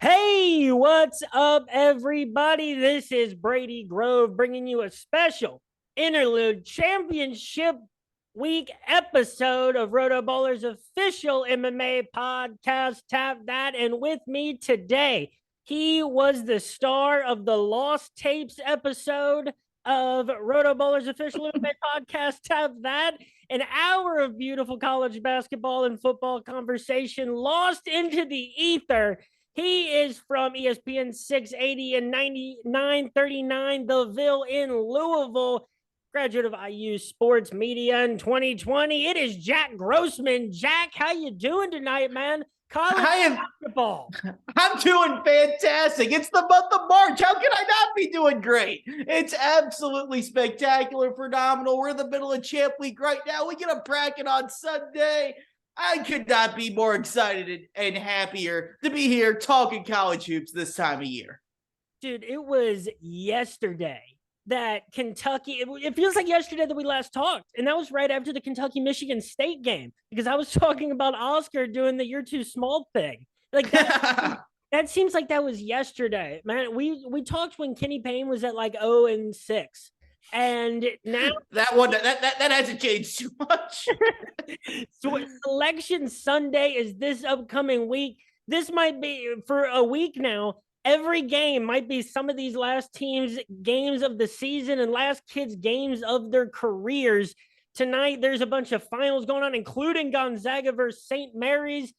Hey, what's up, everybody? This is Brady Grove bringing you a special Interlude Championship Week episode of RotoBallers' official MMA podcast, Tap That. And with me today, he was the star of the Lost Tapes episode of RotoBallers' official MMA podcast, Tap That. An hour of beautiful college basketball and football conversation lost into the ether. He is from ESPN 680 and 9939 The Ville in Louisville, graduate of IU Sports Media in 2020. It is Jack Grossman. Jack, how you doing tonight, man? College basketball. I'm doing fantastic. It's the month of March. How can I not be doing great? It's absolutely spectacular, phenomenal. We're in the middle of Champ Week right now. We get a bracket on Sunday. I could not be more excited and happier to be here talking college hoops this time of year. Dude, it was yesterday that Kentucky, it feels like yesterday that we last talked. And that was right after the Kentucky-Michigan State game, because I was talking about Oscar doing the "you're too small" thing. Like that seems like that was yesterday, man. We talked when Kenny Payne was at like 0-6. And now that hasn't changed too much. So Selection Sunday is this upcoming week. This might be for a week now. Every game might be some of these last teams' games of the season and last kids' games of their careers. Tonight, there's a bunch of finals going on, including Gonzaga versus St. Mary's.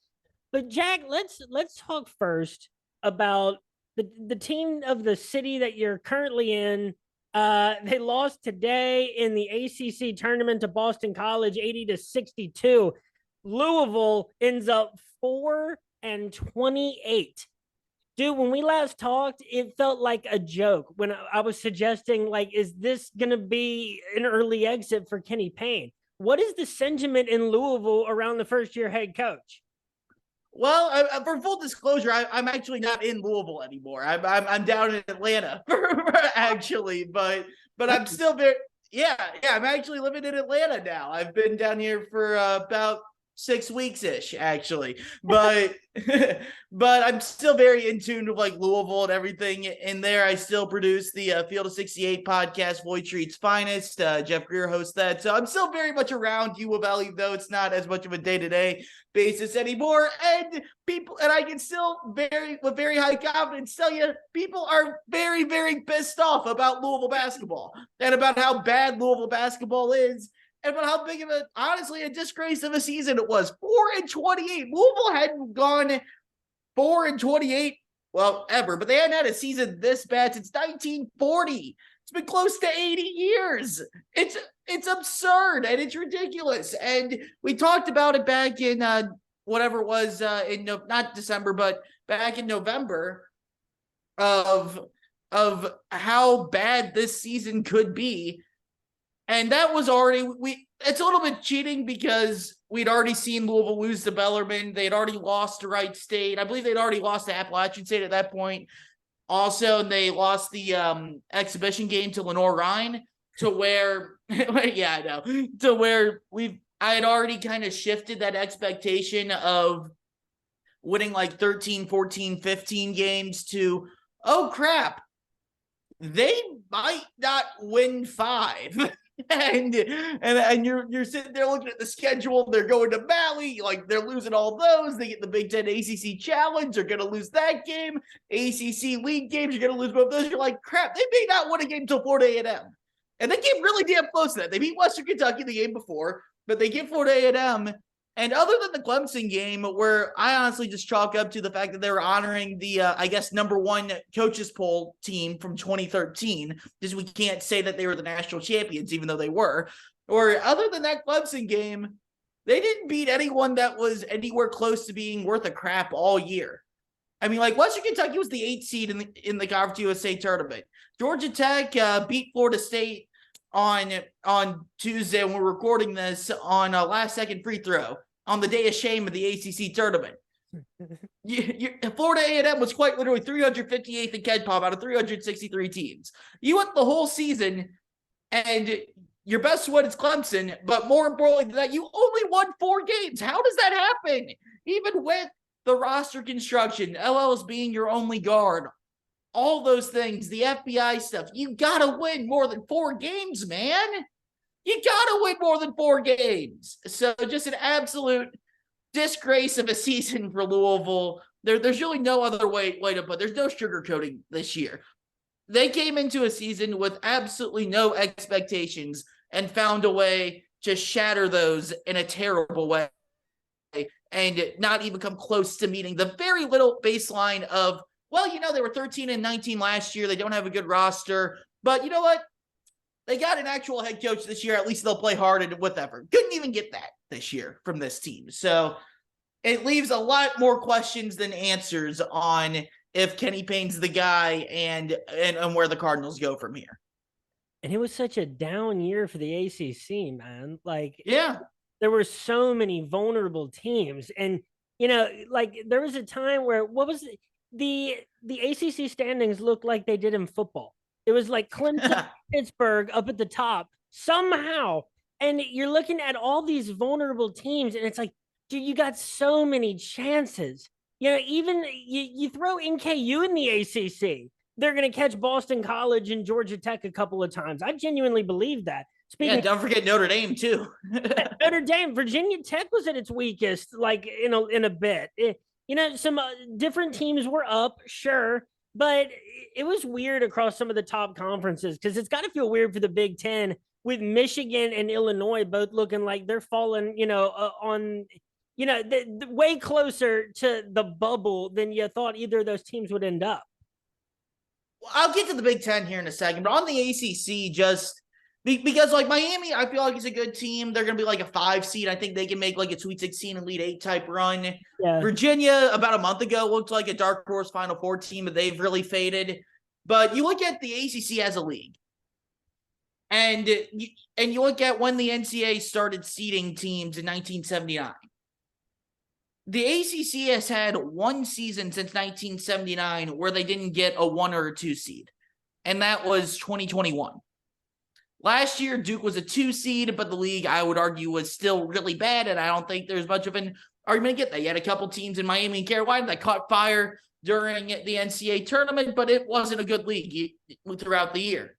But Jack, let's talk first about the team of the city that you're currently in. They lost today in the ACC tournament to Boston College, 80-62. Louisville ends up 4-28. Dude, when we last talked, it felt like a joke when I was suggesting, like, is this going to be an early exit for Kenny Payne? What is the sentiment in Louisville around the first-year head coach? Well, for full disclosure, I'm actually not in Louisville anymore. I'm down in Atlanta, actually, but I'm still very I'm actually living in Atlanta now. I've been down here for about 6 weeks-ish, actually, but but I'm still very in tune with like Louisville and everything in there. I still produce the Field of 68 podcast, Floyd Street's Finest. Jeff Greer hosts that, so I'm still very much around U of L, though it's not as much of a day-to-day basis anymore. And I can still with very high confidence tell you, people are very, very pissed off about Louisville basketball and about how bad Louisville basketball is. And about how big of honestly, a disgrace of a season it was. 4-28. Louisville hadn't gone 4-28, well, ever, but they hadn't had a season this bad since 1940. It's been close to 80 years. It's absurd and it's ridiculous. And we talked about it back in whatever it was not December, but back in November of how bad this season could be. And that was already, it's a little bit cheating because we'd already seen Louisville lose to Bellarmine. They'd already lost to Wright State. I believe they'd already lost to Appalachian State at that point. Also, they lost the exhibition game to Lenore-Rhine, to where, yeah, I know, to where I had already kind of shifted that expectation of winning like 13, 14, 15 games to, oh crap, they might not win 5. And you're sitting there looking at the schedule. They're going to Valley, like they're losing all those. They get the Big Ten ACC Challenge. They're going to lose that game. ACC League games, you're going to lose both those. You're like, crap, they may not win a game until Florida A&M. And they came really damn close to that. They beat Western Kentucky the game before, but they get Florida A&M. And other than the Clemson game, where I honestly just chalk up to the fact that they were honoring the, I guess, #1 coaches poll team from 2013, because we can't say that they were the national champions, even though they were. Or other than that Clemson game, they didn't beat anyone that was anywhere close to being worth a crap all year. I mean, like Western Kentucky was the 8th seed in the Conference USA tournament. Georgia Tech beat Florida State on Tuesday when we're recording this on a last-second free throw on the day of shame of the ACC tournament. Florida A&M was quite literally 358th in KenPom out of 363 teams. You went the whole season, and your best one is Clemson, but more importantly than that, you only won 4 games. How does that happen? Even with the roster construction, LL's being your only guard, all those things, the FBI stuff. You got to win more than 4 games, man. You got to win more than 4 games. So just an absolute disgrace of a season for Louisville. There's really no other way to put it. There's no sugarcoating this year. They came into a season with absolutely no expectations and found a way to shatter those in a terrible way and not even come close to meeting the very little baseline of, well, they were 13-19 last year. They don't have a good roster, but you know what? They got an actual head coach this year. At least they'll play hard and with effort. Couldn't even get that this year from this team. So it leaves a lot more questions than answers on if Kenny Payne's the guy and where the Cardinals go from here. And it was such a down year for the ACC, man. Like, yeah, there were so many vulnerable teams. And, like there was a time where the ACC standings looked like they did in football. It was like Clemson, Pittsburgh up at the top somehow. And you're looking at all these vulnerable teams and it's like, dude, you got so many chances. Even you throw NKU in the ACC, they're going to catch Boston College and Georgia Tech a couple of times. I genuinely believe that. Don't forget Notre Dame too. Notre Dame, Virginia Tech was at its weakest, like in a bit. Some different teams were up, sure, but it was weird across some of the top conferences because it's got to feel weird for the Big Ten with Michigan and Illinois both looking like they're falling, on way closer to the bubble than you thought either of those teams would end up. Well, I'll get to the Big Ten here in a second, but on the ACC, just because like Miami, I feel like it's a good team. They're going to be like a 5 seed. I think they can make like a Sweet 16 and Elite 8 type run. Yeah. Virginia, about a month ago, looked like a dark horse Final Four team, but they've really faded. But you look at the ACC as a league, and you look at when the NCAA started seeding teams in 1979. The ACC has had one season since 1979 where they didn't get a 1 or a 2 seed, and that was 2021. Last year, Duke was a 2 seed, but the league, I would argue, was still really bad, and I don't think there's much of an argument to get that. You had a couple teams in Miami and Carolina that caught fire during the NCAA tournament, but it wasn't a good league throughout the year.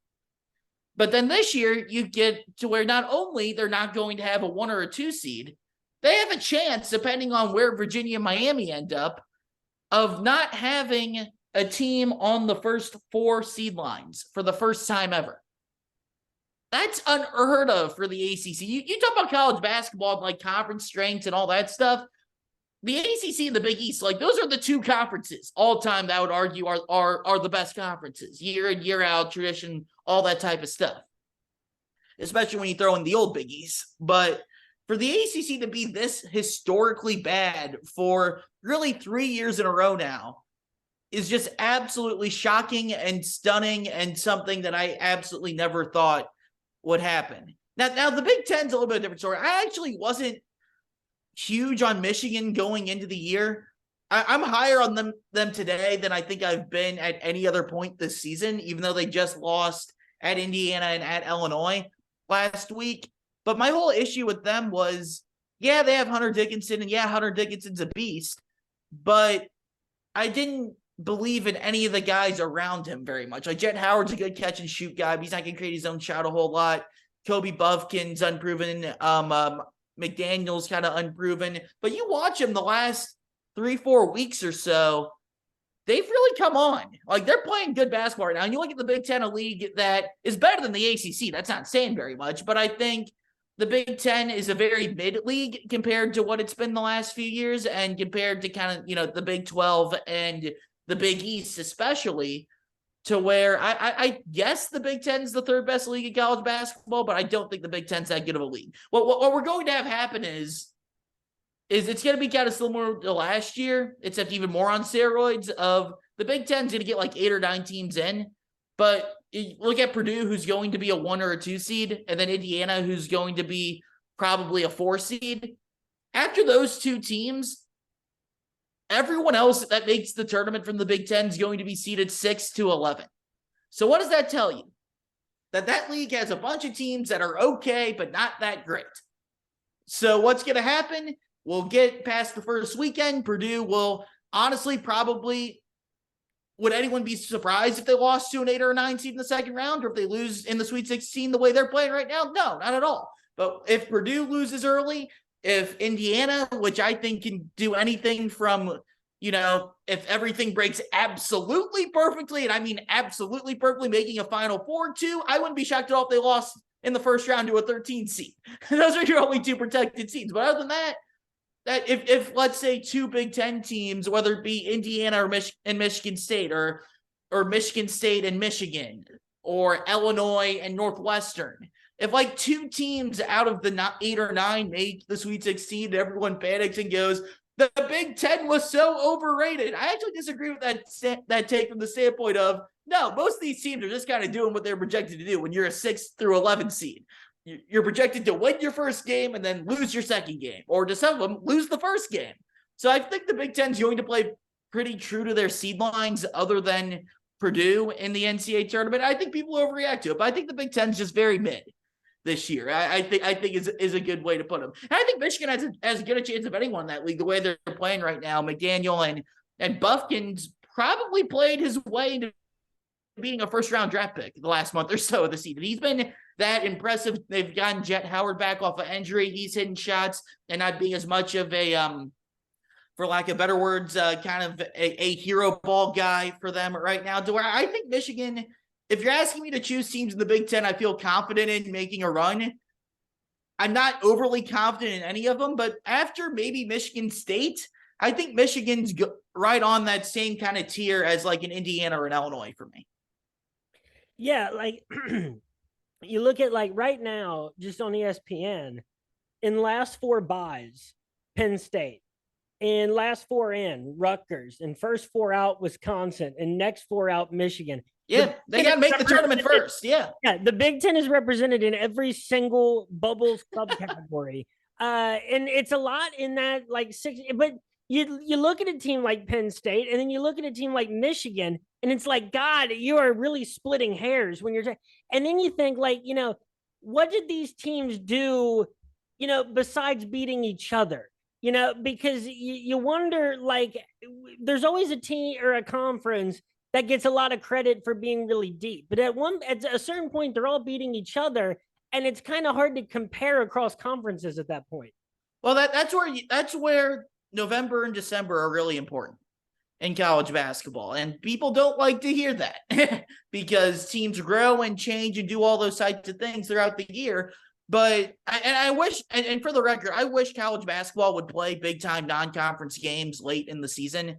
But then this year, you get to where not only they're not going to have a 1 or a 2 seed, they have a chance, depending on where Virginia and Miami end up, of not having a team on the first 4 seed lines for the first time ever. That's unheard of for the ACC. You talk about college basketball, like conference strengths and all that stuff. The ACC and the Big East, like those are the 2 conferences all time that I would argue are the best conferences, year in, year out, tradition, all that type of stuff. Especially when you throw in the old Big East. But for the ACC to be this historically bad for really 3 years in a row now is just absolutely shocking and stunning and something that I absolutely never thought would happen. Now the Big Ten's a little bit of a different story. I actually wasn't huge on Michigan going into the year. I'm higher on them today than I think I've been at any other point this season, even though they just lost at Indiana and at Illinois last week. But my whole issue with them was, yeah, they have Hunter Dickinson, and yeah, Hunter Dickinson's a beast, but I didn't believe in any of the guys around him very much. Like Jet Howard's a good catch and shoot guy, but he's not going to create his own shot a whole lot. Kobe Buffkin's unproven. McDaniel's kind of unproven. But you watch him the last 3-4 weeks or so, they've really come on. Like they're playing good basketball right now. And you look at the Big Ten, a league that is better than the ACC. That's not saying very much, but I think the Big Ten is a very mid-league compared to what it's been the last few years and compared to kind of, the Big 12 and the Big East especially, to where I guess the Big Ten is the 3rd best league in college basketball, but I don't think the Big Ten's that good of a league. What we're going to have happen is it's going to be kind of similar to last year, except even more on steroids of the Big Ten's going to get like 8 or 9 teams in, but you look at Purdue, who's going to be a 1 or a 2 seed, and then Indiana, who's going to be probably a 4 seed. After those 2 teams, everyone else that makes the tournament from the Big Ten is going to be seeded 6 to 11. So what does that tell you? That league has a bunch of teams that are okay, but not that great. So what's going to happen will get past the first weekend. Purdue will honestly probably, would anyone be surprised if they lost to an 8 or a 9 seed in the second round, or if they lose in the Sweet 16 the way they're playing right now? No, not at all. But if Purdue loses early, if Indiana, which I think can do anything from, if everything breaks absolutely perfectly, and I mean absolutely perfectly, making a Final Four too, I wouldn't be shocked at all if they lost in the first round to a 13 seed. Those are your only two protected seeds. But other than that, if let's say two Big Ten teams, whether it be Indiana or Michigan State, or Michigan State and Michigan, or Illinois and Northwestern, if like two teams out of the 8 or 9 make the Sweet 16, everyone panics and goes, the Big Ten was so overrated. I actually disagree with that take from the standpoint of, no, most of these teams are just kind of doing what they're projected to do when you're a 6 through 11 seed. You're projected to win your first game and then lose your second game, or to some of them, lose the first game. So I think the Big Ten's going to play pretty true to their seed lines other than Purdue in the NCAA tournament. I think people overreact to it, but I think the Big Ten's just very mid this year. I think is a good way to put them. And I think Michigan has as good a chance of anyone in that league the way they're playing right now. McDaniel and Buffkin's probably played his way into being a first-round draft pick the last month or so of the season. He's been that impressive. They've gotten Jet Howard back off of injury. He's hitting shots and not being as much of a, for lack of better words, kind of a hero ball guy for them right now. To where I think Michigan, if you're asking me to choose teams in the Big Ten I feel confident in making a run, I'm not overly confident in any of them, but after maybe Michigan State, I think Michigan's right on that same kind of tier as like an Indiana or an Illinois for me. Yeah, like you look at like right now, just on ESPN, in last 4 buys, Penn State, in last 4 in, Rutgers, and first 4 out, Wisconsin, and next 4 out, Michigan. Yeah, they got to make the tournament first. Yeah, the Big Ten is represented in every single bubbles subcategory, and it's a lot in that like 6. But you look at a team like Penn State, and then you look at a team like Michigan, and it's like, God, you are really splitting hairs when you're. And then you think like, what did these teams do, besides beating each other? Because you wonder, like, there's always a team or a conference that gets a lot of credit for being really deep. But at a certain point, they're all beating each other, and it's kind of hard to compare across conferences at that point. Well, that's where November and December are really important in college basketball. And people don't like to hear that because teams grow and change and do all those types of things throughout the year. But I wish, and for the record, I wish college basketball would play big time non-conference games late in the season,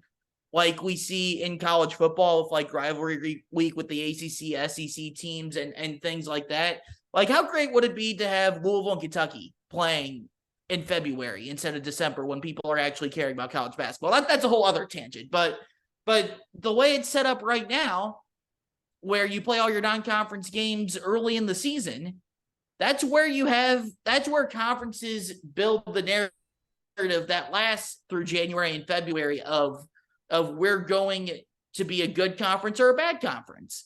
like we see in college football with like rivalry week with the ACC, SEC teams and things like that. Like, how great would it be to have Louisville and Kentucky playing in February instead of December when people are actually caring about college basketball? That's a whole other tangent. But the way it's set up right now, where you play all your non-conference games early in the season, that's where conferences build the narrative that lasts through January and February of we're going to be a good conference or a bad conference.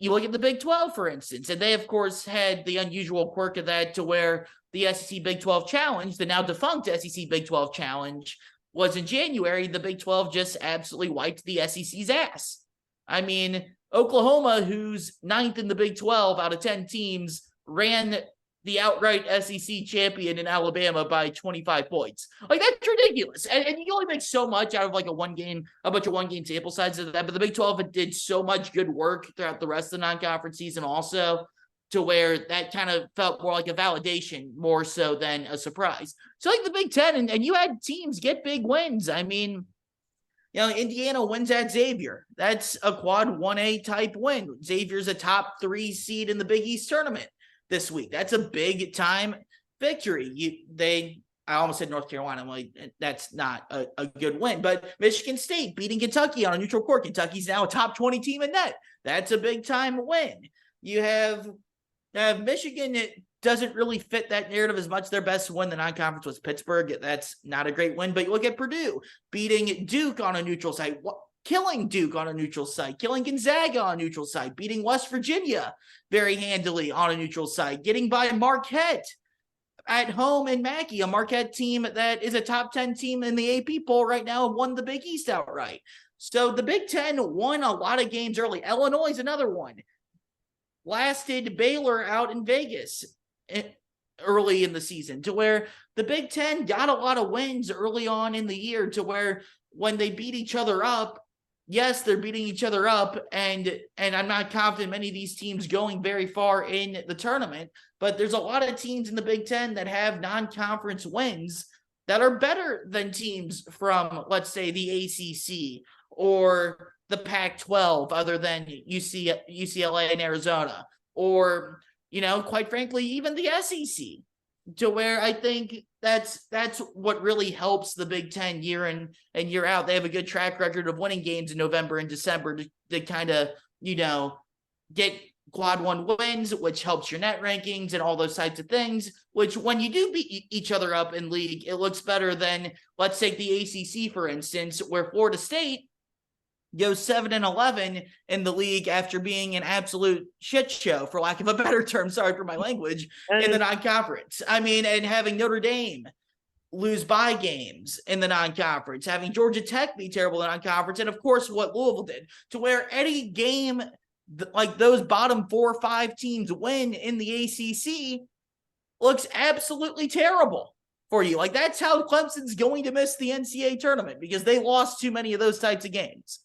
You look at the Big 12, for instance, and they, of course, had the unusual quirk of that to where the SEC Big 12 Challenge, the now defunct SEC Big 12 Challenge, was in January. The Big 12 just absolutely wiped the SEC's ass. I mean, Oklahoma, who's 9th in the Big 12 out of 10 teams, ran the outright SEC champion in Alabama by 25 points. Like, that's ridiculous. And you can only make so much out of like a bunch of one-game sample sizes of that. But the Big 12 did so much good work throughout the rest of the non-conference season also, to where that kind of felt more like a validation more so than a surprise. So like the Big Ten, and you had teams get big wins. I mean, Indiana wins at Xavier. That's a quad 1A type win. Xavier's a top 3 seed in the Big East tournament this week. That's a big time victory. I almost said North Carolina. I'm like, that's not a good win. But Michigan State beating Kentucky on a neutral court. Kentucky's now a top 20 team in net. That's a big time win. You have Michigan. It doesn't really fit that narrative as much. Their best win the non-conference was Pittsburgh. That's not a great win. But you look at Purdue beating Duke on a neutral site. Killing Duke on a neutral site, killing Gonzaga on a neutral site, beating West Virginia very handily on a neutral site, getting by Marquette, at home in Mackey, a Marquette team that is a top 10 team in the AP poll right now, won the Big East outright. So the Big Ten won a lot of games early. Illinois is another one. Lasted Baylor out in Vegas early in the season, to where the Big Ten got a lot of wins early on in the year, to where when they beat each other up, yes, they're beating each other up, and I'm not confident many of these teams going very far in the tournament, but there's a lot of teams in the Big Ten that have non-conference wins that are better than teams from, let's say, the ACC or the Pac-12, other than UCLA and Arizona, or, quite frankly, even the SEC, to where I think that's what really helps the Big Ten year in and year out. They have a good track record of winning games in November and December to kind of, get quad one wins, which helps your net rankings and all those types of things, which when you do beat each other up in league, it looks better than, let's take the ACC, for instance, where Florida State goes 7-11 in the league after being an absolute shit show, for lack of a better term, sorry for my language, in the non-conference. I mean, and having Notre Dame lose by games in the non-conference, having Georgia Tech be terrible in the non-conference, and of course what Louisville did, to where any game like those bottom 4 or 5 teams win in the ACC looks absolutely terrible for you. Like, that's how Clemson's going to miss the NCAA tournament, because they lost too many of those types of games.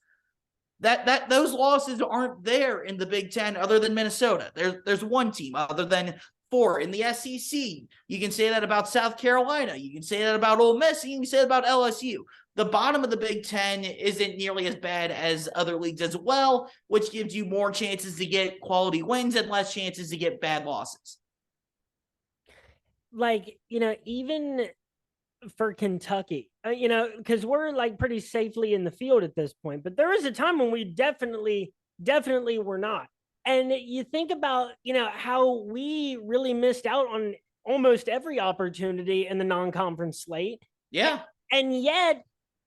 That those losses aren't there in the Big Ten, other than Minnesota. There's one team other than 4 in the SEC. You can say that about South Carolina. You can say that about Ole Miss. You can say that about LSU. The bottom of the Big Ten isn't nearly as bad as other leagues as well, which gives you more chances to get quality wins and less chances to get bad losses. Like, even for Kentucky, because we're like pretty safely in the field at this point, but there was a time when we definitely were not. And you think about, how we really missed out on almost every opportunity in the non-conference slate. Yeah. And yet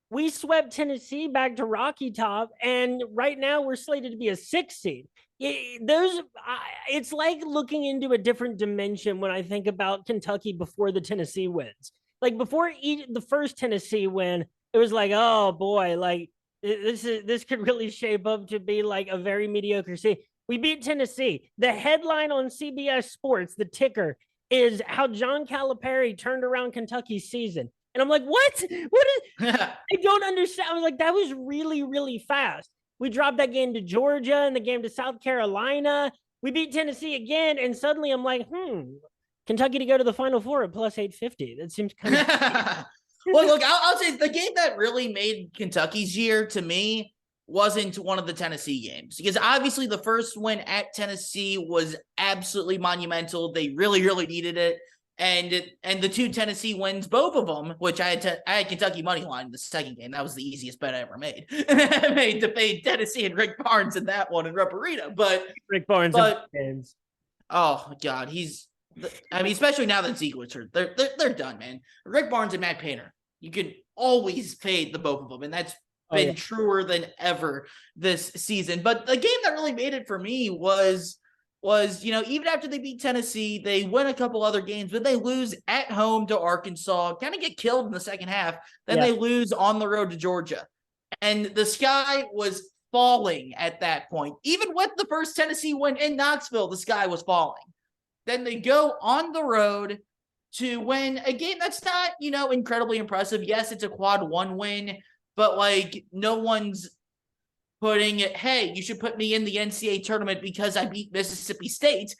we swept Tennessee back to Rocky Top, and right now we're slated to be a 6 seed. It's like looking into a different dimension when I think about Kentucky before the Tennessee wins. Like, before the first Tennessee win, it was like, oh boy, like this could really shape up to be like a very mediocre season. We beat Tennessee. The headline on CBS Sports, the ticker, is how John Calipari turned around Kentucky's season. And I'm like, what? What is? I don't understand. I was like, that was really, really fast. We dropped that game to Georgia and the game to South Carolina. We beat Tennessee again, and suddenly I'm like, Kentucky to go to the Final Four at plus 850. That seems kind of. Well, look, I'll say the game that really made Kentucky's year to me wasn't one of the Tennessee games, because obviously the first win at Tennessee was absolutely monumental. They really, really needed it. And the 2 Tennessee wins, both of them, which I had Kentucky money line in the second game. That was the easiest bet I ever made. I made to pay Tennessee and Rick Barnes in that one in Rupp Arena. But Rick Barnes, oh God, especially now that Ziegler's hurt, they're done, man. Rick Barnes and Matt Painter, you could always fade the both of them, and that's been truer than ever this season. But the game that really made it for me was, even after they beat Tennessee, they win a couple other games, but they lose at home to Arkansas, kind of get killed in the second half. Then they lose on the road to Georgia. And the sky was falling at that point. Even with the first Tennessee win in Knoxville, the sky was falling. Then they go on the road to win a game that's not, incredibly impressive. Yes, it's a quad 1 win, but like, no one's putting it, hey, you should put me in the NCAA tournament because I beat Mississippi State.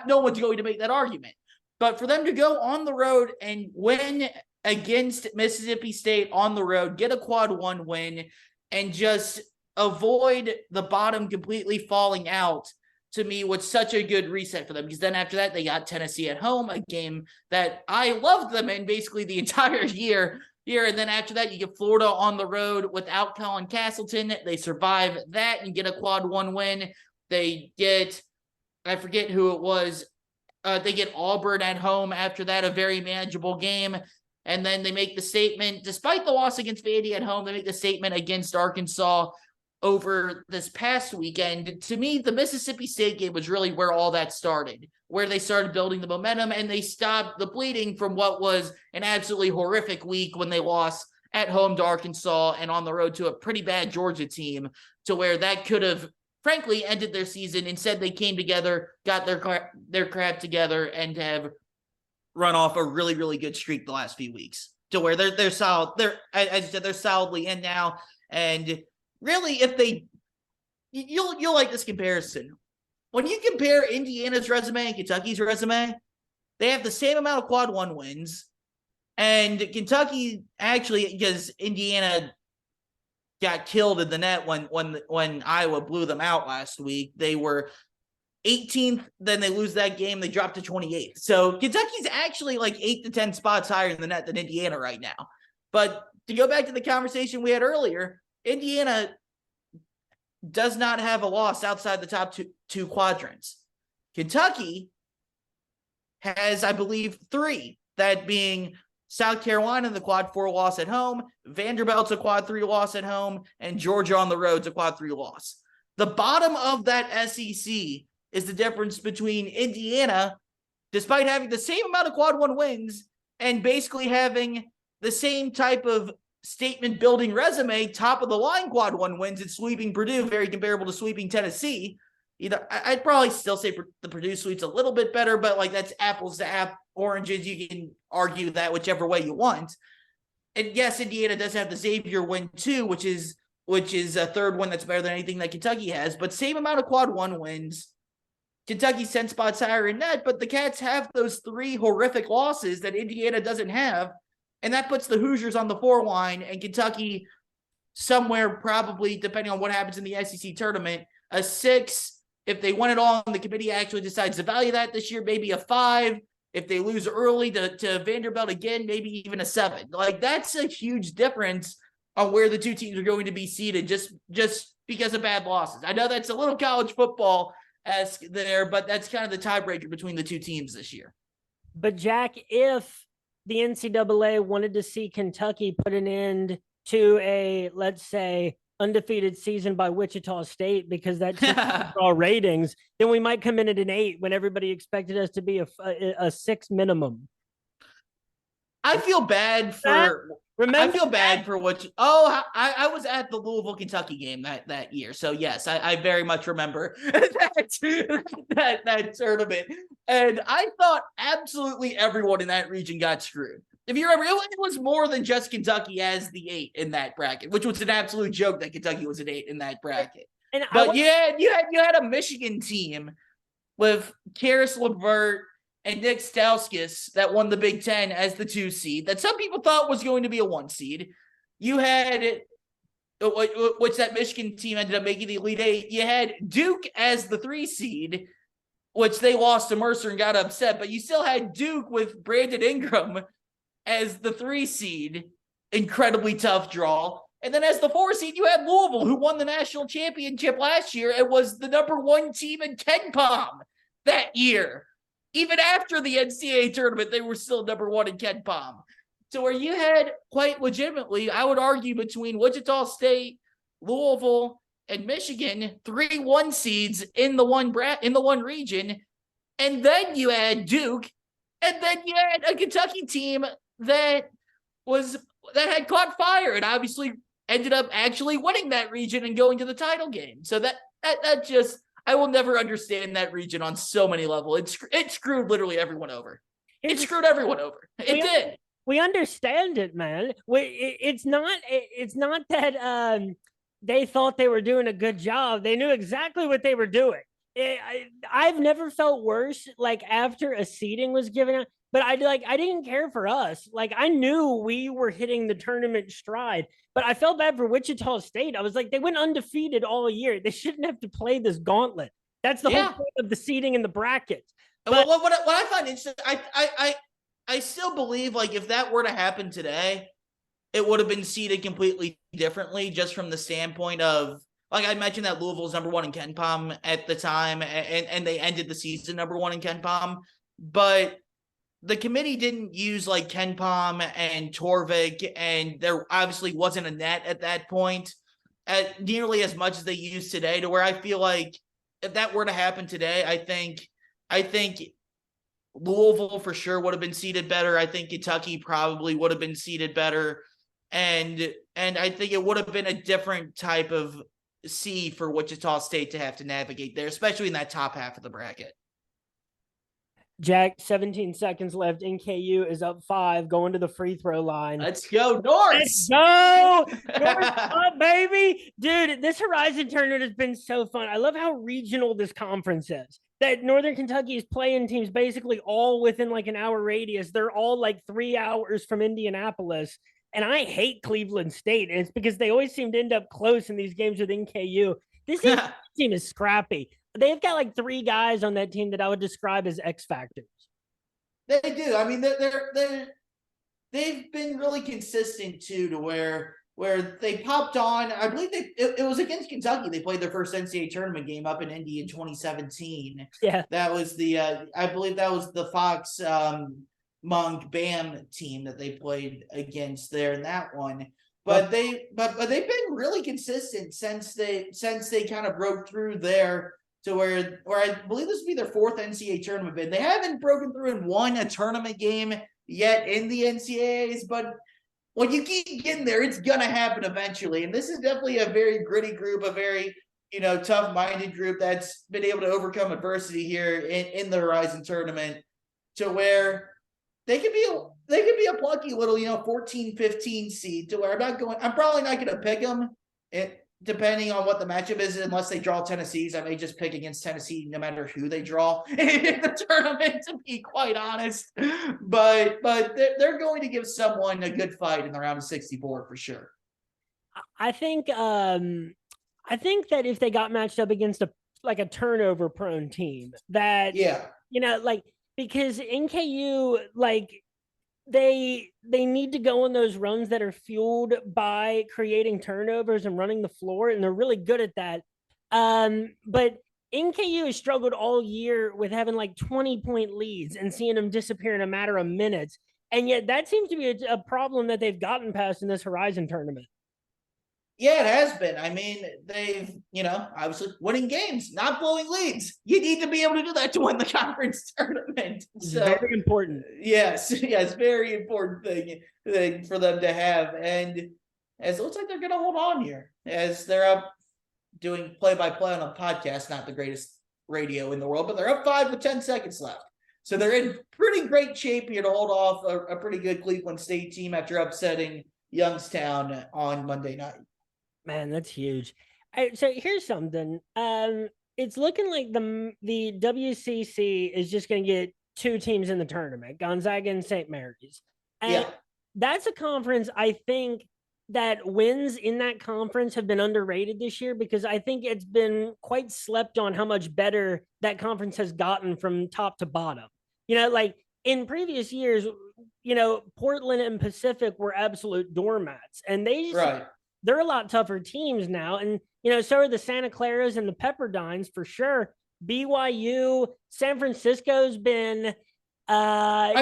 No one's going to make that argument. But for them to go on the road and win against Mississippi State on the road, get a quad 1 win, and just avoid the bottom completely falling out, to me, was such a good reset for them. Because then after that, they got Tennessee at home, a game that I loved them in basically the entire year. And then after that, you get Florida on the road without Colin Castleton. They survive that and get a quad 1 win. They get, I forget who it was. They get Auburn at home after that, a very manageable game. And then they make the statement, despite the loss against Vandy at home, they make the statement against Arkansas. over this past weekend. To me, the Mississippi State game was really where all that started, where they started building the momentum and they stopped the bleeding from what was an absolutely horrific week when they lost at home to Arkansas and on the road to a pretty bad Georgia team, to where that could have frankly ended their season. Instead, they came together, got their crap together, and have run off a really, really good streak the last few weeks, to where they're solid. As you said, they're solidly in now. And really, if they, you'll like this comparison. When you compare Indiana's resume and Kentucky's resume, they have the same amount of quad one wins. And Kentucky, actually, because Indiana got killed in the net when Iowa blew them out last week, they were 18th, then they lose that game, they drop to 28th. So Kentucky's actually like 8 to 10 spots higher in the net than Indiana right now. But to go back to the conversation we had earlier, Indiana does not have a loss outside the top two quadrants. Kentucky has, I believe, 3, that being South Carolina, the quad 4 loss at home, Vanderbilt's a quad 3 loss at home, and Georgia on the road's a quad 3 loss. The bottom of that SEC is the difference between Indiana, despite having the same amount of quad 1 wins and basically having the same type of statement building resume, top of the line quad 1 wins and sweeping Purdue, very comparable to sweeping Tennessee. I'd probably still say the Purdue sweep's a little bit better, but like that's apples to oranges. You can argue that whichever way you want. And yes, Indiana does have the Xavier win too, which is a third one that's better than anything that Kentucky has, but same amount of quad 1 wins. Kentucky's 10 spots higher in net, but the Cats have those 3 horrific losses that Indiana doesn't have. And that puts the Hoosiers on the 4 line and Kentucky somewhere, probably, depending on what happens in the SEC tournament, a 6. If they win it all and the committee actually decides to value that this year, maybe a 5. If they lose early to Vanderbilt again, maybe even a 7. Like, that's a huge difference on where the two teams are going to be seated just because of bad losses. I know that's a little college football-esque there, but that's kind of the tiebreaker between the two teams this year. But, Jack, if the NCAA wanted to see Kentucky put an end to a, let's say, undefeated season by Wichita State, because that should draw ratings, then we might come in at an 8 when everybody expected us to be a 6 minimum. I feel bad for what. I was at the Louisville Kentucky game that year, so yes, I very much remember that tournament, and I thought absolutely everyone in that region got screwed. If you remember, it was more than just Kentucky as the 8 in that bracket, which was an absolute joke that Kentucky was an 8 in that bracket. But you had a Michigan team with Karis LeVert and Nick Stauskas that won the Big Ten as the 2 seed that some people thought was going to be a 1 seed. You had, which that Michigan team ended up making the Elite 8. You had Duke as the 3 seed, which they lost to Mercer and got upset, but you still had Duke with Brandon Ingram as the 3 seed, incredibly tough draw. And then as the 4 seed, you had Louisville, who won the national championship last year and was the number 1 team in KenPom that year. Even after the NCAA tournament, they were still number 1 in KenPom. So where you had quite legitimately, I would argue, between Wichita State, Louisville, and Michigan, 3 1 seeds in the one region. And then you had Duke, and then you had a Kentucky team that had caught fire and obviously ended up actually winning that region and going to the title game. So that just, I will never understand that region on so many levels. It screwed literally everyone over. It screwed everyone over. It did. We understand it, man. It's not that they thought they were doing a good job. They knew exactly what they were doing. I've never felt worse, like, after a seeding was given out. But I didn't care for us. Like, I knew we were hitting the tournament stride, but I felt bad for Wichita State. I was like, they went undefeated all year. They shouldn't have to play this gauntlet. That's the whole point of the seeding in the brackets. But what I find interesting, I still believe, like, if that were to happen today, it would have been seeded completely differently, just from the standpoint of, like I mentioned, that Louisville's number 1 in KenPom at the time, and they ended the season number 1 in KenPom, but the committee didn't use like KenPom and Torvik, and there obviously wasn't a net at that point. nearly as much as they use today, to where I feel like if that were to happen today, I think Louisville for sure would have been seeded better. I think Kentucky probably would have been seeded better. And I think it would have been a different type of seed for Wichita State to have to navigate there, especially in that top half of the bracket. Jack, 17 seconds left. NKU is up 5, going to the free throw line. Let's go, North. Let's go. North up, baby. Dude, this Horizon tournament has been so fun. I love how regional this conference is. That Northern Kentucky is playing teams basically all within like an hour radius. They're all like 3 hours from Indianapolis. And I hate Cleveland State. And it's because they always seem to end up close in these games with NKU. This team is scrappy. They've got like 3 guys on that team that I would describe as X factors. They do. I mean, they've been really consistent too, to where they popped on. I believe it was against Kentucky. They played their first NCAA tournament game up in Indy in 2017. Yeah, that was the I believe that was the Fox Monk Bam team that they played against there in that one. But they've been really consistent since they kind of broke through there, to where I believe this would be their 4th NCAA tournament bid. They haven't broken through and won a tournament game yet in the NCAAs, but when you keep getting there, it's gonna happen eventually. And this is definitely a very gritty group, a very tough-minded group that's been able to overcome adversity here in the Horizon tournament, to where they could be a plucky little 14, 15 seed, to where I'm probably not going to pick them depending on what the matchup is, unless they draw Tennessee's. I may just pick against Tennessee no matter who they draw in the tournament, to be quite honest. But they're going to give someone a good fight in the round of 64 for sure. I think that if they got matched up against a turnover prone team, that because NKU, like, they need to go on those runs that are fueled by creating turnovers and running the floor, and they're really good at that. But NKU has struggled all year with having like 20-point leads and seeing them disappear in a matter of minutes. And yet that seems to be a problem that they've gotten past in this Horizon tournament. Yeah, it has been. I mean, they've, obviously winning games, not blowing leads. You need to be able to do that to win the conference tournament. So, very important. Yes, very important thing for them to have. And as it looks like they're going to hold on here, as they're up doing play-by-play on a podcast, not the greatest radio in the world, but they're up 5 with 10 seconds left. So they're in pretty great shape here to hold off a pretty good Cleveland State team after upsetting Youngstown on Monday night. Man, that's huge. So here's something. It's looking like the WCC is just going to get 2 teams in the tournament, Gonzaga and St. Mary's. And that's a conference, I think, that wins in that conference have been underrated this year, because I think it's been quite slept on how much better that conference has gotten from top to bottom. Like in previous years, Portland and Pacific were absolute doormats, and they're a lot tougher teams now. And, so are the Santa Claras and the Pepperdines for sure. BYU, San Francisco's been... San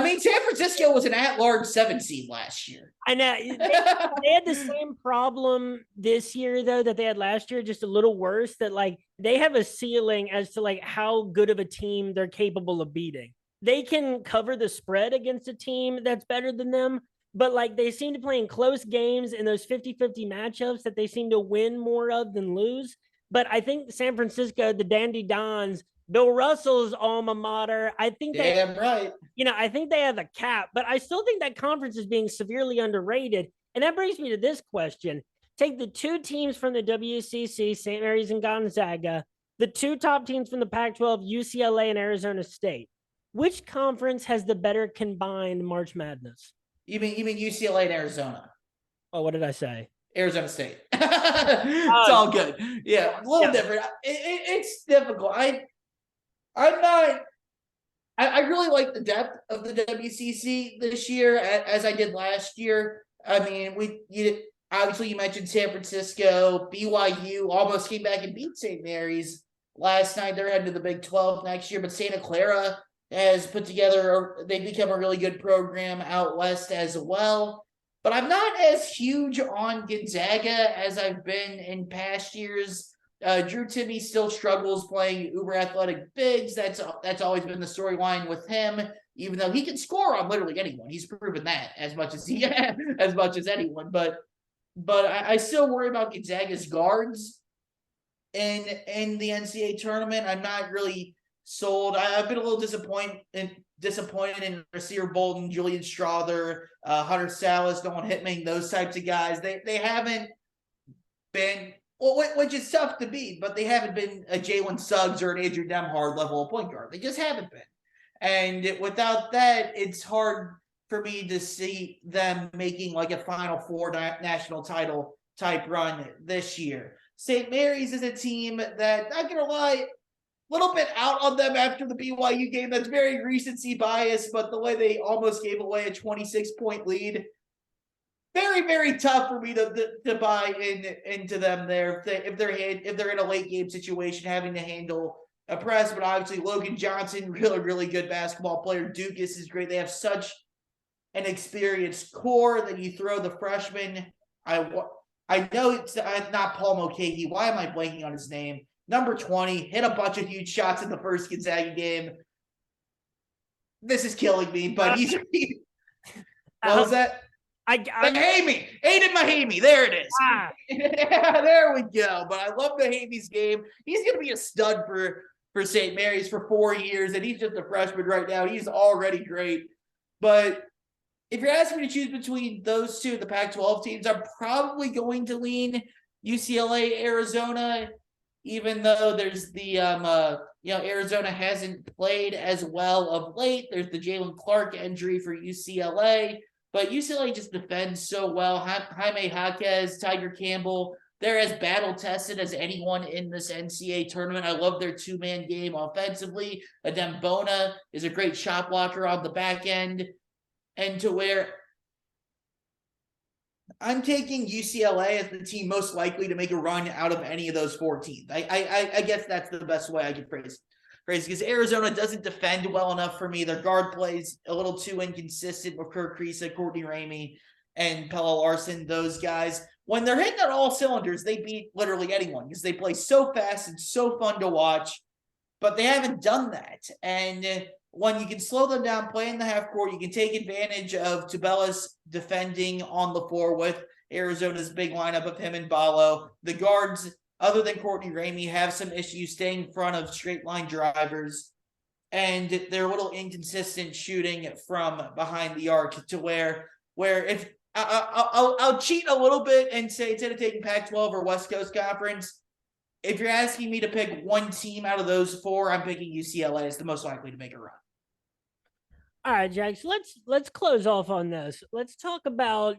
Francisco was an at-large 7 seed last year. I know. They had the same problem this year, though, that they had last year, just a little worse, that, like, they have a ceiling as to, like, how good of a team they're capable of beating. They can cover the spread against a team that's better than them, but like they seem to play in close games in those 50-50 matchups that they seem to win more of than lose. But I think San Francisco, the Dandy Dons, Bill Russell's alma mater, I think right. I think they have a cap, but I still think that conference is being severely underrated. And that brings me to this question. Take the 2 teams from the WCC, St. Mary's and Gonzaga, the 2 top teams from the Pac-12, UCLA and Arizona State. Which conference has the better combined March Madness? You mean UCLA and Arizona? Oh, what did I say? Arizona State. It's all good. Yeah, a little different. It's difficult. I'm not. I really like the depth of the WCC this year, as I did last year. I mean, obviously you mentioned San Francisco, BYU almost came back and beat St. Mary's last night. They're heading to the Big 12 next year, but Santa Clara has put together, they've become a really good program out west as well. but I'm not as huge on Gonzaga as I've been in past years. Drew Timme still struggles playing uber athletic bigs. That's always been the storyline with him, even though he can score on literally anyone. He's proven that as much as anyone. But I still worry about Gonzaga's guards in the NCAA tournament. I'm not really sold. I've been a little disappointed in Rasir Bolton, Julian Strother, Hunter Salas, Nolan Hickman, those types of guys. They haven't been, well, which is tough to beat, but they haven't been a Jalen Suggs or an Andrew Demhard level of point guard. They just haven't been. And without that, it's hard for me to see them making like a Final Four national title type run this year. St. Mary's is a team that, not gonna lie, little bit out on them after the BYU game. That's very recency bias, but the way they almost gave away a 26-point lead, very, very tough for me to buy into them there. If they're in a late game situation, having to handle a press. But obviously Logan Johnson, really, really good basketball player. Dukas is great. They have such an experienced core that you throw the freshman. I know it's not Paul Mulcahy. Why am I blanking on his name? Number 20, hit a bunch of huge shots in the first Gonzaga game. This is killing me, but he's what was that? Mahamey. Aiden Mahamey. There it is. Yeah, there we go. But I love Mahamey's game. He's going to be a stud for St. Mary's for 4 years, and he's just a freshman right now. He's already great. But if you're asking me to choose between those two, the Pac-12 teams, I'm probably going to lean UCLA, Arizona, even though there's the Arizona hasn't played as well of late. There's the Jalen Clark injury for UCLA, but UCLA just defends so well. Jaime Jaquez, Tiger Campbell, they're as battle-tested as anyone in this NCAA tournament. I love their two-man game offensively. Adem Bona is a great shot blocker on the back end. And to where I'm taking UCLA as the team most likely to make a run out of any of those 4 teams. I guess that's the best way I could phrase because Arizona doesn't defend well enough for me. Their guard plays a little too inconsistent with Kirk Kriisa, Courtney Ramey, and Pella Larson, those guys. When they're hitting on all cylinders, they beat literally anyone because they play so fast and so fun to watch, but they haven't done that. And when you can slow them down, play in the half court, you can take advantage of Tubelis defending on the floor with Arizona's big lineup of him and Ballo. The guards, other than Courtney Ramey, have some issues staying in front of straight line drivers, and they're a little inconsistent shooting from behind the arc to where if I'll cheat a little bit and say instead of taking Pac-12 or West Coast Conference, if you're asking me to pick one team out of those 4, I'm picking UCLA as the most likely to make a run. All right, Jax, let's close off on this. Let's talk about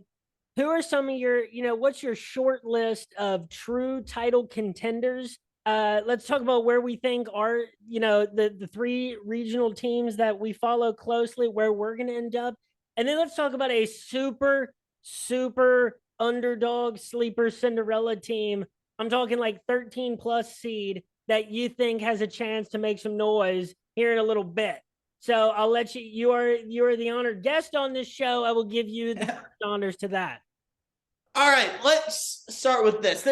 who are some of your, what's your short list of true title contenders? Let's talk about where we think are, the 3 regional teams that we follow closely, where we're going to end up. And then let's talk about a super, super underdog sleeper Cinderella team. I'm talking like 13 plus seed that you think has a chance to make some noise here in a little bit. So I'll let you are the honored guest on this show. I will give you the honors to that. All right, let's start with this.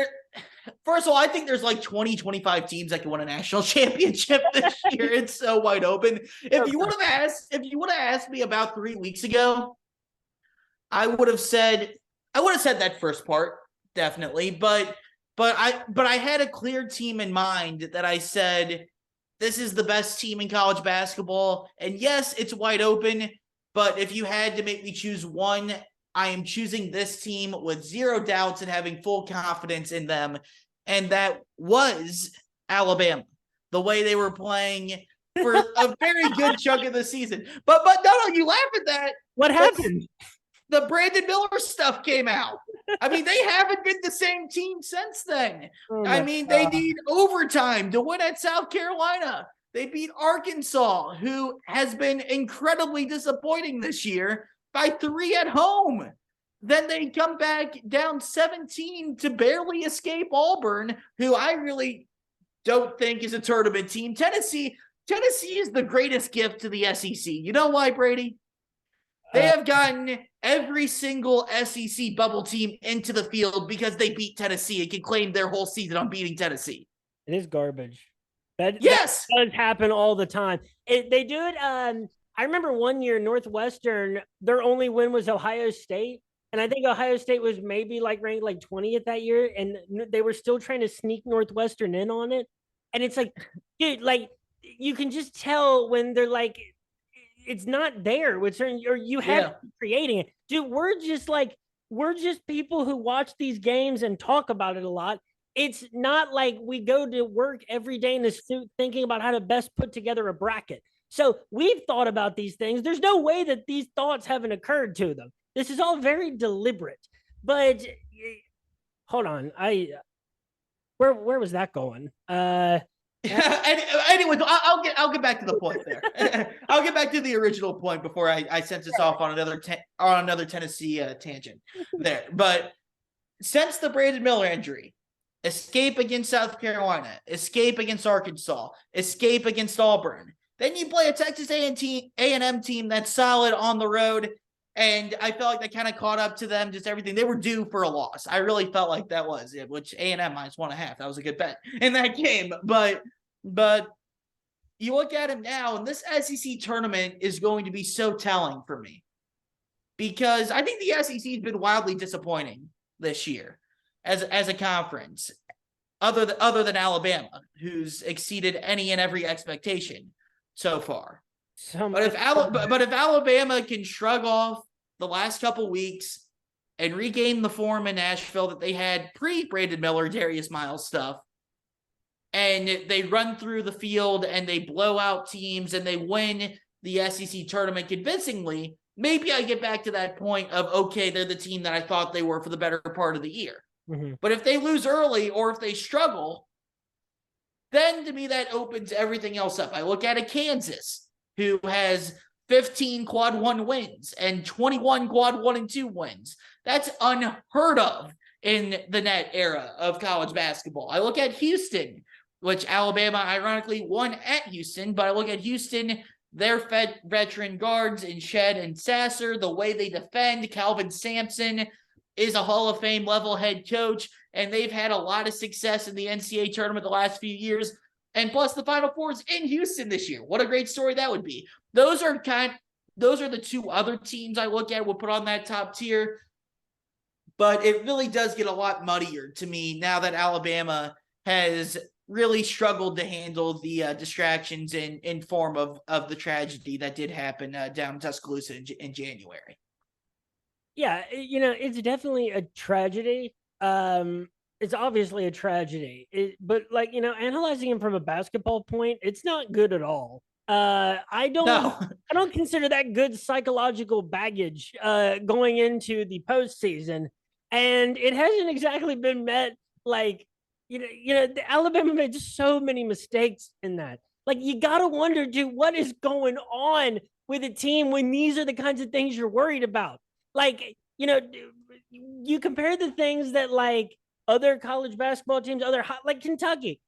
First of all, I think there's like 20, 25 teams that can win a national championship this year. It's so wide open. If you would have asked me about 3 weeks ago, I would have said that first part, definitely. But I had a clear team in mind that I said, this is the best team in college basketball. And yes, it's wide open, but if you had to make me choose one, I am choosing this team with 0 doubts and having full confidence in them. And that was Alabama, the way they were playing for a very good chunk of the season. But no, you laugh at that. What happened? The Brandon Miller stuff came out. I mean, they haven't been the same team since then. They need overtime to win at South Carolina. They beat Arkansas, who has been incredibly disappointing this year, by 3 at home. Then they come back down 17 to barely escape Auburn, who I really don't think is a tournament team. Tennessee is the greatest gift to the SEC. You know why, Brady? They have gotten every single SEC bubble team into the field because they beat Tennessee and can claim their whole season on beating Tennessee. It is garbage. That Yes. does happen all the time. They do it. I remember one year Northwestern, their only win was Ohio State. And I think Ohio State was maybe like ranked like 20th that year. And they were still trying to sneak Northwestern in on it. And it's like, dude, like you can just tell when they're like, it's not there with certain, or you have to be creating it. Dude, we're just people who watch these games and talk about it a lot. It's not like we go to work every day in the suit thinking about how to best put together a bracket. So we've thought about these things. There's no way that these thoughts haven't occurred to them. This is all very deliberate. But hold on, where was that going? Anyway, I'll get back to the point there. I'll get back to the original point before I sent this off on another Tennessee tangent there. But since the Brandon Miller injury, escape against South Carolina, escape against Arkansas, escape against Auburn. Then you play a Texas A&M team that's solid on the road, and I felt like that kind of caught up to them, just everything. They were due for a loss. I really felt like that was it, which A&M -1.5. That was a good bet in that game. But you look at him now, and this SEC tournament is going to be so telling for me because I think the SEC has been wildly disappointing this year as a conference, other than Alabama, who's exceeded any and every expectation so far. But if Alabama can shrug off the last couple weeks and regain the form in Nashville that they had pre-Brandon Miller, Darius Miles stuff, and they run through the field and they blow out teams and they win the SEC tournament convincingly, maybe I get back to that point of, okay, they're the team that I thought they were for the better part of the year. Mm-hmm. But if they lose early or if they struggle, then to me that opens everything else up. I look at a Kansas who has 15 quad 1 wins and 21 quad 1 and 2 wins. That's unheard of in the net era of college basketball. I look at Houston, which Alabama ironically won at Houston, but I look at Houston, their veteran guards in Shed and Sasser, the way they defend. Calvin Sampson is a Hall of Fame level head coach, and they've had a lot of success in the NCAA tournament the last few years. And plus the Final Fours in Houston this year. What a great story that would be. Those are the two other teams I look at, will put on that top tier. But it really does get a lot muddier to me now that Alabama has really struggled to handle the distractions in form of the tragedy that did happen down in Tuscaloosa in January. Yeah, it's definitely a tragedy. It's obviously a tragedy, but analyzing him from a basketball point, it's not good at all. I don't consider that good psychological baggage going into the postseason, and it hasn't exactly been met. Like, Alabama made so many mistakes in that. Like, you gotta wonder, dude, what is going on with a team when these are the kinds of things you're worried about? Like, you compare the things that like other college basketball teams, like Kentucky,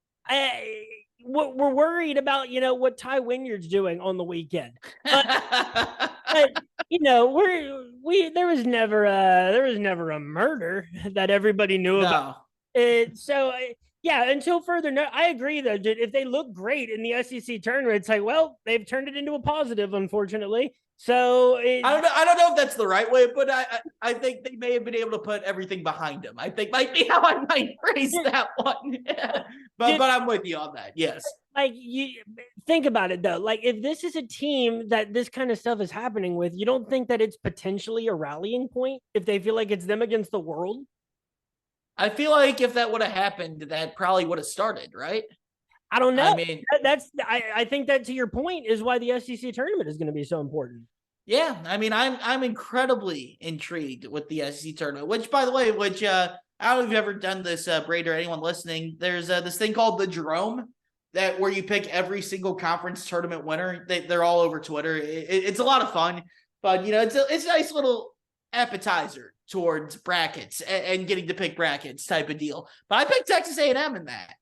we're worried about, what Ty Wynyard's doing on the weekend. But there was never a murder that everybody knew about. So until further notice, I agree though, dude, if they look great in the SEC tournament, it's like, well, they've turned it into a positive, unfortunately. So I don't know if that's the right way, but I think they may have been able to put everything behind them. I think might be how I might phrase that one. but I'm with you on that. Yes. Like, you think about it though. Like, if this is a team that this kind of stuff is happening with, you don't think that it's potentially a rallying point if they feel like it's them against the world? I feel like if that would have happened, that probably would have started, right? I don't know. I mean, I think that, to your point, is why the SEC tournament is going to be so important. Yeah, I mean, I'm incredibly intrigued with the SEC tournament. Which, by the way, I don't know if you've ever done this, Braid, or anyone listening. There's this thing called the Jerome, where you pick every single conference tournament winner. They're all over Twitter. It's a lot of fun, but it's a nice little appetizer towards brackets and getting to pick brackets type of deal. But I picked Texas A&M in that,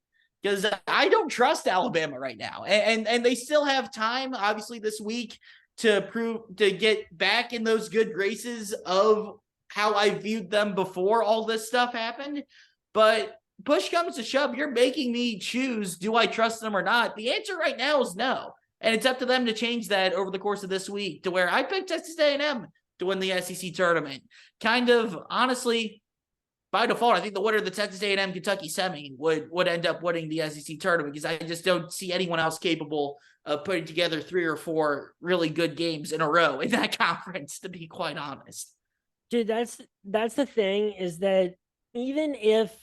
because I don't trust Alabama right now. And they still have time, obviously, this week to get back in those good graces of how I viewed them before all this stuff happened. But push comes to shove, you're making me choose, do I trust them or not? The answer right now is no. And it's up to them to change that over the course of this week to where I picked Texas A&M to win the SEC tournament. Kind of, honestly, by default, I think the winner of the Texas A&M Kentucky semi would end up winning the SEC tournament because I just don't see anyone else capable of putting together 3 or 4 really good games in a row in that conference, to be quite honest. Dude, that's the thing, is that even if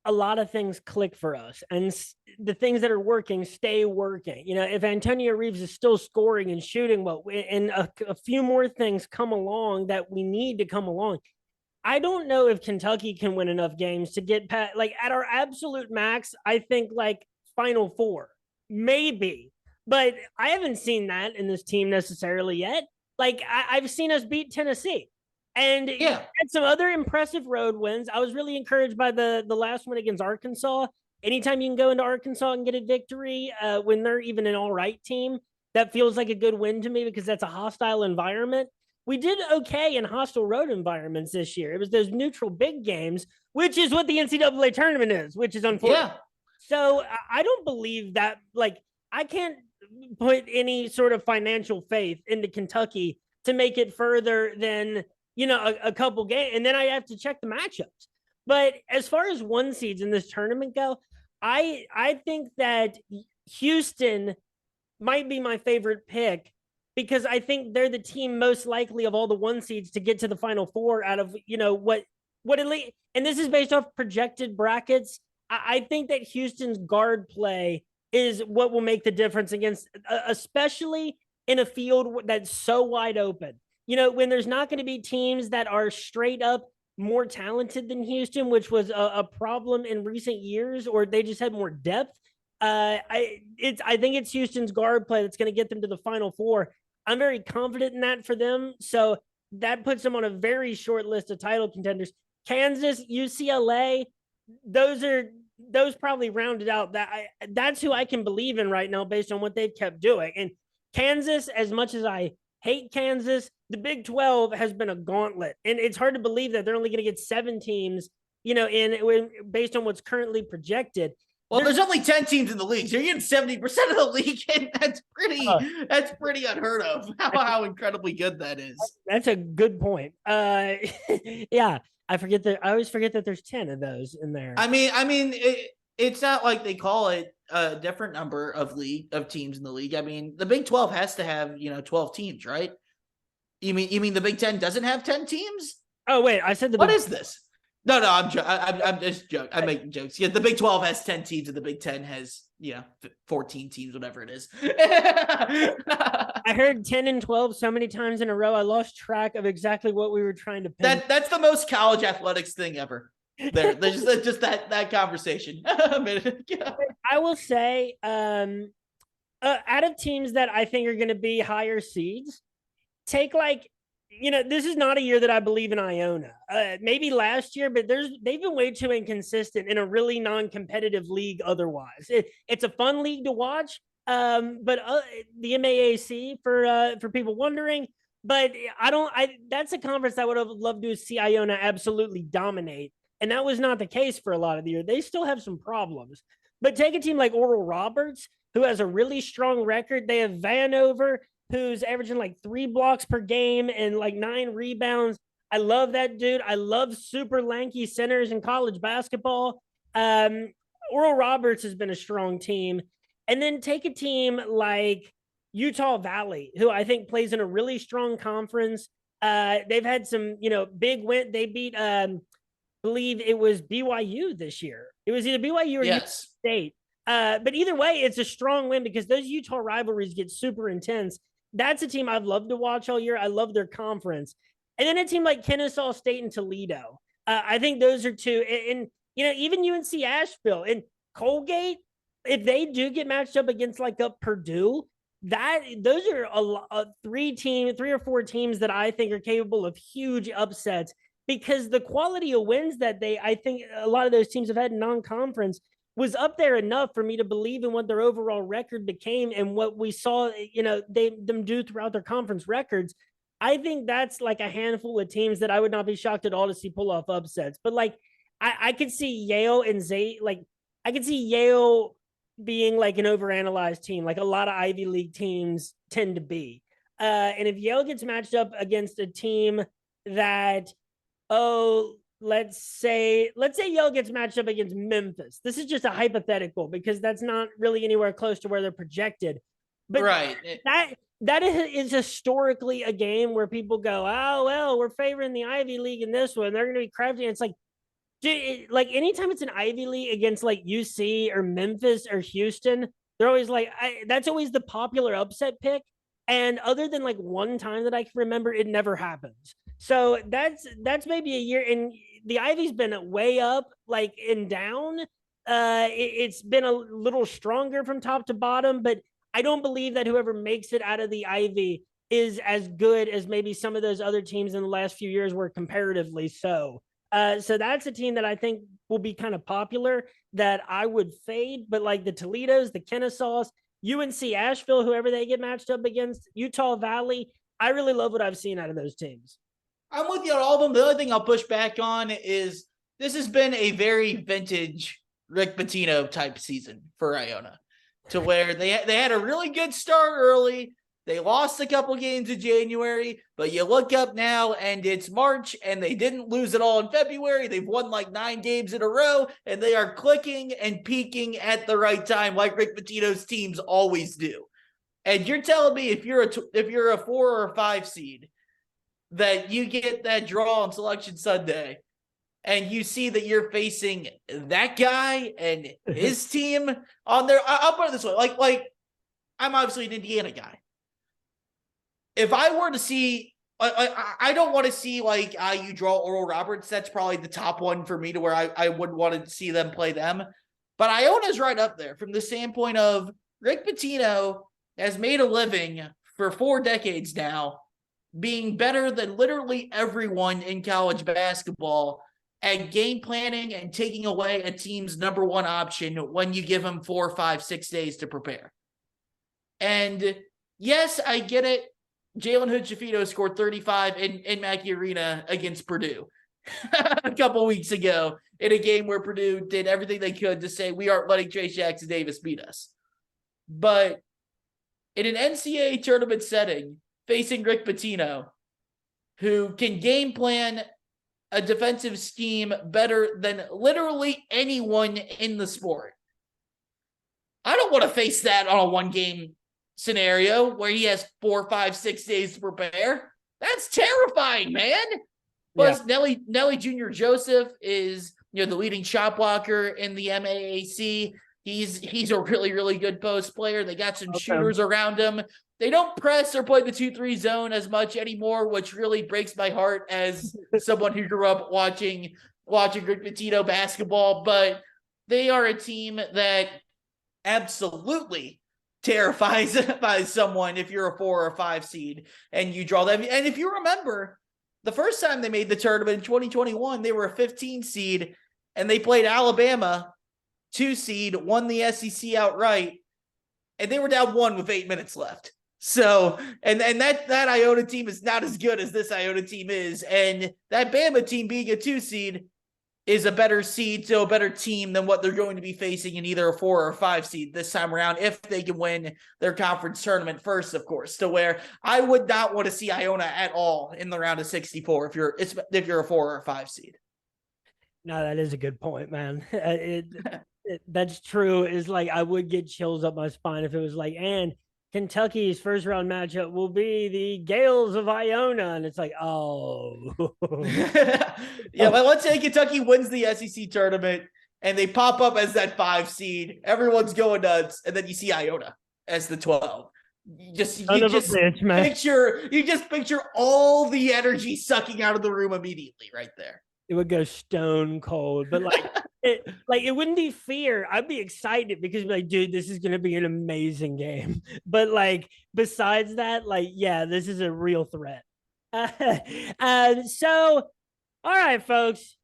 a lot of things click for us and the things that are working stay working, if Antonio Reeves is still scoring and shooting well, and a few more things come along that we need to come along, I don't know if Kentucky can win enough games to get past, like, at our absolute max. I think like Final Four, maybe, but I haven't seen that in this team necessarily yet. Like, I've seen us beat Tennessee, and Yeah, had some other impressive road wins. I was really encouraged by the last one against Arkansas. Anytime you can go into Arkansas and get a victory when they're even an all right team, that feels like a good win to me because that's a hostile environment. We did okay in hostile road environments this year. It was those neutral big games, which is what the NCAA tournament is, which is unfortunate. yeah. So I don't believe that, like, I can't put any sort of financial faith into Kentucky to make it further than, a couple games. And then I have to check the matchups. But as far as 1 seeds in this tournament go, I think that Houston might be my favorite pick because I think they're the team most likely of all the 1 seeds to get to the Final Four out of, what at least, and this is based off projected brackets. I think that Houston's guard play is what will make the difference against, especially in a field that's so wide open. When there's not going to be teams that are straight up more talented than Houston, which was a problem in recent years, or they just had more depth. I think it's Houston's guard play that's going to get them to the Final Four. I'm very confident in that for them. So that puts them on a very short list of title contenders. Kansas, UCLA, those probably rounded out. That's who I can believe in right now based on what they've kept doing. And Kansas, as much as I hate Kansas, the Big 12 has been a gauntlet. And it's hard to believe that they're only going to get 7 teams, based on what's currently projected. Well, there's only 10 teams in the league, so you're getting 70% of the league, and that's pretty unheard of. How incredibly good that is. That's a good point. Yeah, I always forget that there's 10 of those in there. I mean, it's not like they call it a different number of teams in the league. I mean, the Big 12 has to have 12 teams, right? You mean the Big 10 doesn't have 10 teams? Oh wait, I said what is this? No, I'm just joking. I'm making jokes. Yeah, the Big 12 has 10 teams and the Big 10 has, 14 teams, whatever it is. I heard 10 and 12 so many times in a row, I lost track of exactly what we were trying to pin. That's the most college athletics thing ever. There's just that conversation. I will say, out of teams that I think are going to be higher seeds, take this is not a year that I believe in Iona. Maybe last year, but they've been way too inconsistent in a really non-competitive league otherwise. It's a fun league to watch, but the MAAC, for people wondering, but that's a conference I would have loved to see Iona absolutely dominate. And that was not the case for a lot of the year. They still have some problems. But take a team like Oral Roberts, who has a really strong record. They have Vanover, who's averaging like 3 blocks per game and like 9 rebounds. I love that dude. I love super lanky centers in college basketball. Oral Roberts has been a strong team. And then take a team like Utah Valley, who I think plays in a really strong conference. They've had some, big win. They beat, believe it was BYU this year. It was either BYU or Utah State. But either way, it's a strong win because those Utah rivalries get super intense. That's a team I've loved to watch all year. I love their conference. And then a team like Kennesaw State and Toledo. I think those are two. And even UNC Asheville and Colgate, if they do get matched up against like a Purdue, those are 3 or 4 teams that I think are capable of huge upsets because the quality of wins that I think a lot of those teams have had in non-conference was up there enough for me to believe in what their overall record became and what we saw, them do throughout their conference records. I think that's like a handful of teams that I would not be shocked at all to see pull off upsets. But like, I could see Yale and Zay, like, I could see Yale being like an overanalyzed team, like a lot of Ivy League teams tend to be. And if Yale gets matched up against a team that, let's say Yale gets matched up against Memphis. This is just a hypothetical because that's not really anywhere close to where they're projected. But right. That is historically a game where people go, oh, well, we're favoring the Ivy League in this one. They're going to be crafty. And it's like, dude, like anytime it's an Ivy League against like UC or Memphis or Houston, they're always like, that's always the popular upset pick. And other than like one time that I can remember, it never happens. So that's maybe a year. And the Ivy's been way up, like and down. It's been a little stronger from top to bottom, but I don't believe that whoever makes it out of the Ivy is as good as maybe some of those other teams in the last few years were comparatively so. So that's a team that I think will be kind of popular that I would fade, but like the Toledos, the Kennesaws, UNC Asheville, whoever they get matched up against, Utah Valley, I really love what I've seen out of those teams. I'm with you on all of them. The only thing I'll push back on is this has been a very vintage Rick Pitino type season for Iona, to where they had a really good start early. They lost a couple games in January, but you look up now and it's March and they didn't lose it all in February. They've won like 9 games in a row and they are clicking and peaking at the right time like Rick Pitino's teams always do. And you're telling me if you're a 4 or 5 seed that you get that draw on Selection Sunday and you see that you're facing that guy and his team on there. I'll put it this way. Like I'm obviously an Indiana guy. If I were to see, I don't want to see like IU draw Oral Roberts. That's probably the top one for me to where I would want to see them play them. But Iona's right up there from the standpoint of Rick Pitino has made a living for 4 decades now, being better than literally everyone in college basketball at game planning and taking away a team's number one option when you give them 4, 5, 6 days to prepare. And yes, I get it. Jalen Hood-Schifino scored 35 in Mackey Arena against Purdue a couple weeks ago in a game where Purdue did everything they could to say we aren't letting Trace Jackson Davis beat us. But in an NCAA tournament setting, facing Rick Pitino, who can game plan a defensive scheme better than literally anyone in the sport, I don't want to face that on a 1-game scenario where he has 4, 5, 6 days to prepare. That's terrifying, man. Plus, yeah. Nelly Jr. Joseph is, the leading shot blocker in the MAAC. He's a really, really good post player. They got some shooters around him. They don't press or play the 2-3 zone as much anymore, which really breaks my heart as someone who grew up watching Rick Pitino basketball. But they are a team that absolutely terrifies by someone if you're a 4 or 5 seed and you draw them. And if you remember, the first time they made the tournament in 2021, they were a 15 seed and they played Alabama, 2 seed, won the SEC outright, and they were down 1 with 8 minutes left. So, and that Iona team is not as good as this Iona team is. And that Bama team being a 2 seed is a better seed, so a better team than what they're going to be facing in either a 4 or 5 seed this time around, if they can win their conference tournament first, of course, to where I would not want to see Iona at all in the round of 64 if you're a 4 or 5 seed. No, that is a good point, man. That's true. Is like, I would get chills up my spine if it was like, and Kentucky's first round matchup will be the Gales of Iona. And it's like, oh. Yeah, but let's say Kentucky wins the SEC tournament and they pop up as that 5 seed. Everyone's going nuts. And then you see Iona as the 12. You just picture all the energy sucking out of the room immediately right there. It would go stone cold, but it wouldn't be fear. I'd be excited because like, dude, this is going to be an amazing game. But like, besides that, like, yeah, this is a real threat. So, all right, folks,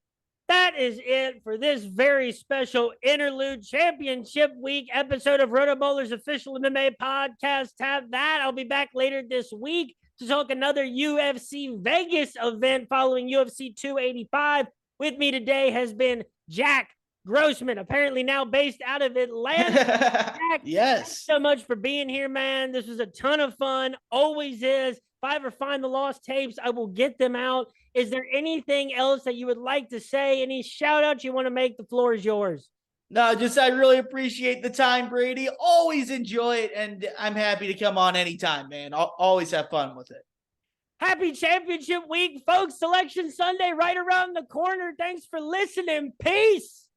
that is it for this very special Interlude Championship Week episode of RotoBowler's official MMA podcast. Have that. I'll be back later this week to talk another UFC Vegas event following UFC 285. With me today has been Jack Grossman, apparently now based out of Atlanta. Jack, yes. Thanks so much for being here, man. This was a ton of fun. Always is. If I ever find the lost tapes, I will get them out. Is there anything else that you would like to say? Any shout outs you want to make? The floor is yours. No, just I really appreciate the time, Brady. Always enjoy it, and I'm happy to come on anytime, man. I'll always have fun with it. Happy Championship Week, folks. Selection Sunday right around the corner. Thanks for listening. Peace.